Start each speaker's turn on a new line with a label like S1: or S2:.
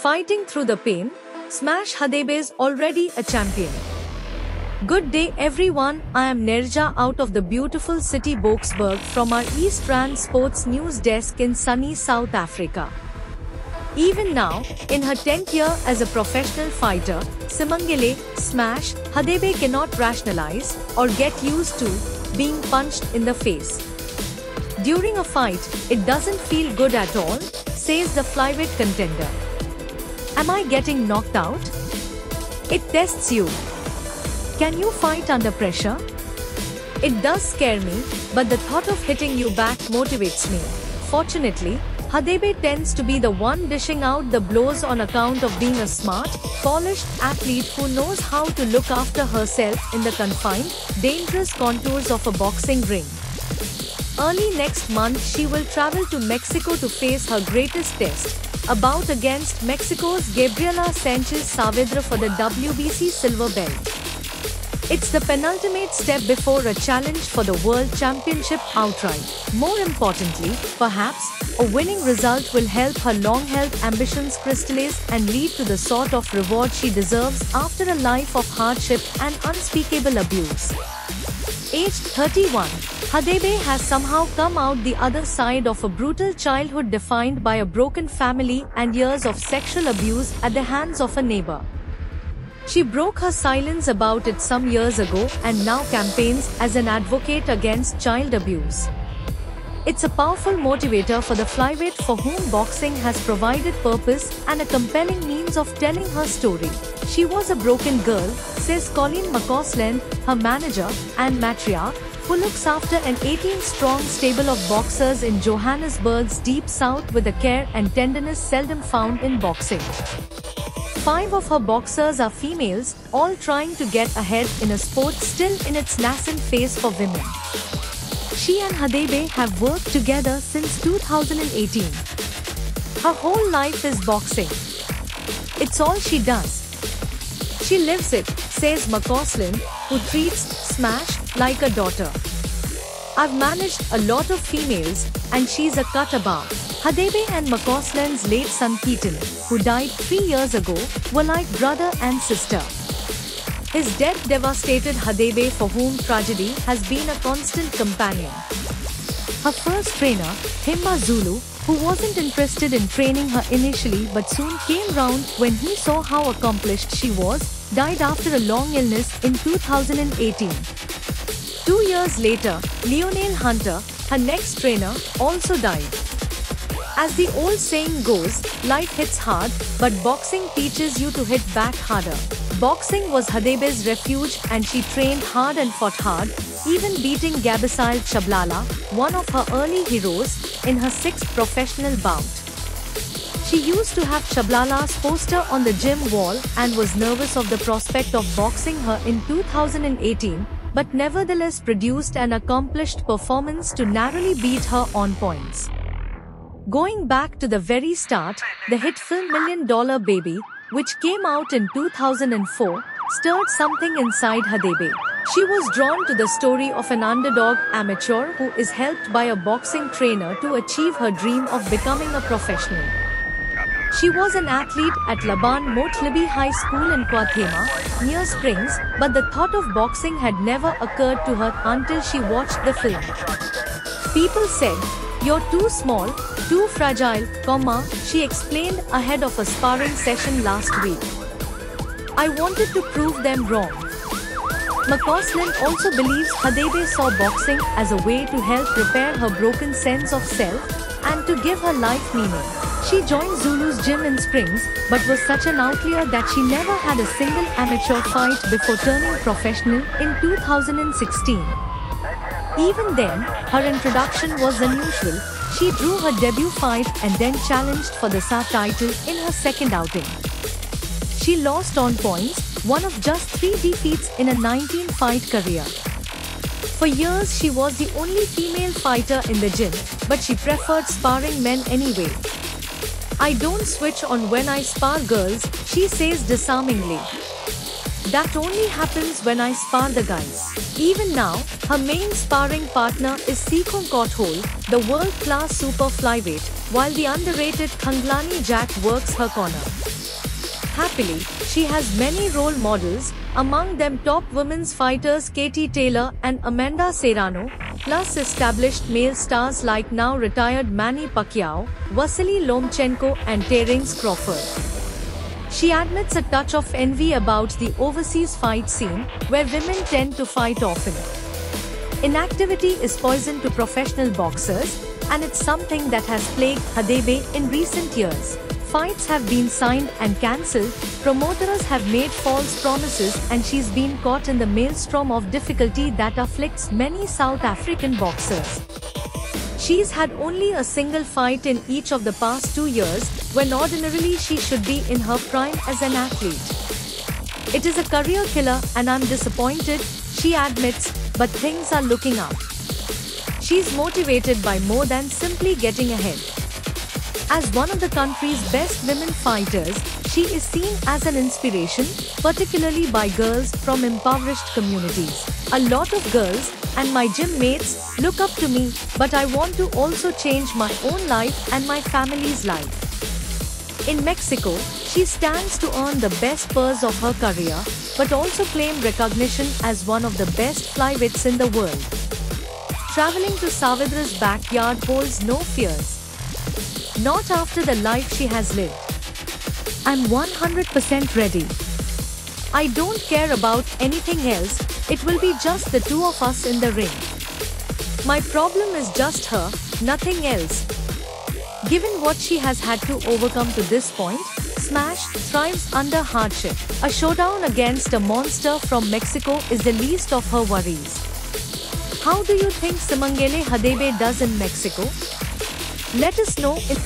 S1: Fighting through the pain, Smash Hadebe's already a champion. Good day everyone, I am Nerja out of the beautiful city Boksburg from our East Rand Sports News desk in sunny South Africa. Even now, in her 10th year as a professional fighter, Simangele Smash Hadebe cannot rationalize or get used to being punched in the face. During a fight, it doesn't feel good at all, says the flyweight contender. Am I getting knocked out? It tests you. Can you fight under pressure? It does scare me, but the thought of hitting you back motivates me. Fortunately, Hadebe tends to be the one dishing out the blows on account of being a smart, polished athlete who knows how to look after herself in the confined, dangerous contours of a boxing ring. Early next month she will travel to Mexico to face her greatest test, a bout against Mexico's Gabriela Sanchez Saavedra for the WBC silver belt. It's the penultimate step before a challenge for the World Championship outright. More importantly, perhaps, a winning result will help her long-held ambitions crystallize and lead to the sort of reward she deserves after a life of hardship and unspeakable abuse. Aged 31, Hadebe has somehow come out the other side of a brutal childhood defined by a broken family and years of sexual abuse at the hands of a neighbor. She broke her silence about it some years ago and now campaigns as an advocate against child abuse. It's a powerful motivator for the flyweight for whom boxing has provided purpose and a compelling means of telling her story. She was a broken girl, says Colleen McCausland, her manager and matriarch, who looks after an 18-strong stable of boxers in Johannesburg's deep south with a care and tenderness seldom found in boxing. 5 of her boxers are females, all trying to get ahead in a sport still in its nascent phase for women. She and Hadebe have worked together since 2018. Her whole life is boxing. It's all she does. She lives it, says McCausland, who treats Smash like a daughter. I've managed a lot of females, and she's a cut above. Hadebe and McCausland's late son Keaton, who died 3 years ago, were like brother and sister. His death devastated Hadebe, for whom tragedy has been a constant companion. Her first trainer, Himba Zulu, who wasn't interested in training her initially but soon came round when he saw how accomplished she was, died after a long illness in 2018. 2 years later, Lionel Hunter, her next trainer, also died. As the old saying goes, life hits hard, but boxing teaches you to hit back harder. Boxing was Hadebe's refuge and she trained hard and fought hard, even beating Gabisile Chablala, one of her early heroes, in her 6th professional bout. She used to have Chablala's poster on the gym wall and was nervous of the prospect of boxing her in 2018, but nevertheless produced an accomplished performance to narrowly beat her on points. Going back to the very start, the hit film $1 Million Baby, which came out in 2004, stirred something inside Hadebe. She was drawn to the story of an underdog amateur who is helped by a boxing trainer to achieve her dream of becoming a professional. She was an athlete at Laban Motlibi High School in Kwathema, near Springs, but the thought of boxing had never occurred to her until she watched the film. People said, "You're too small, too fragile, she explained ahead of a sparring session last week. I wanted to prove them wrong." McCausland also believes Hadebe saw boxing as a way to help repair her broken sense of self and to give her life meaning. She joined Zulu's gym in Springs, but was such an outlier that she never had a single amateur fight before turning professional in 2016. Even then, her introduction was unusual. She drew her debut fight and then challenged for the SA title in her second outing. She lost on points, one of just 3 defeats in a 19-fight career. For years she was the only female fighter in the gym, but she preferred sparring men anyway. "I don't switch on when I spar girls," she says disarmingly. "That only happens when I spar the guys." Even now, her main sparring partner is Sekhong Kothol, the world-class super flyweight, while the underrated Khanglani Jack works her corner. Happily, she has many role models, among them top women's fighters Katie Taylor and Amanda Serrano, plus established male stars like now retired Manny Pacquiao, Vasily Lomachenko and Terence Crawford. She admits a touch of envy about the overseas fight scene, where women tend to fight often. Inactivity is poison to professional boxers, and it's something that has plagued Hadebe in recent years. Fights have been signed and cancelled, promoters have made false promises, and she's been caught in the maelstrom of difficulty that afflicts many South African boxers. She's had only a single fight in each of the past 2 years, when ordinarily she should be in her prime as an athlete. It is a career killer and I'm disappointed, she admits, but things are looking up. She's motivated by more than simply getting ahead. As one of the country's best women fighters, she is seen as an inspiration, particularly by girls from impoverished communities. A lot of girls, and my gym mates, look up to me, but I want to also change my own life and my family's life. In Mexico, she stands to earn the best purse of her career, but also claim recognition as one of the best flyweights in the world. Traveling to Savidra's backyard holds no fears. Not after the life she has lived. I'm 100% ready. I don't care about anything else, it will be just the two of us in the ring. My problem is just her, nothing else. Given what she has had to overcome to this point, Smash thrives under hardship. A showdown against a monster from Mexico is the least of her worries. How do you think Sibongile Hadebe does in Mexico? Let us know in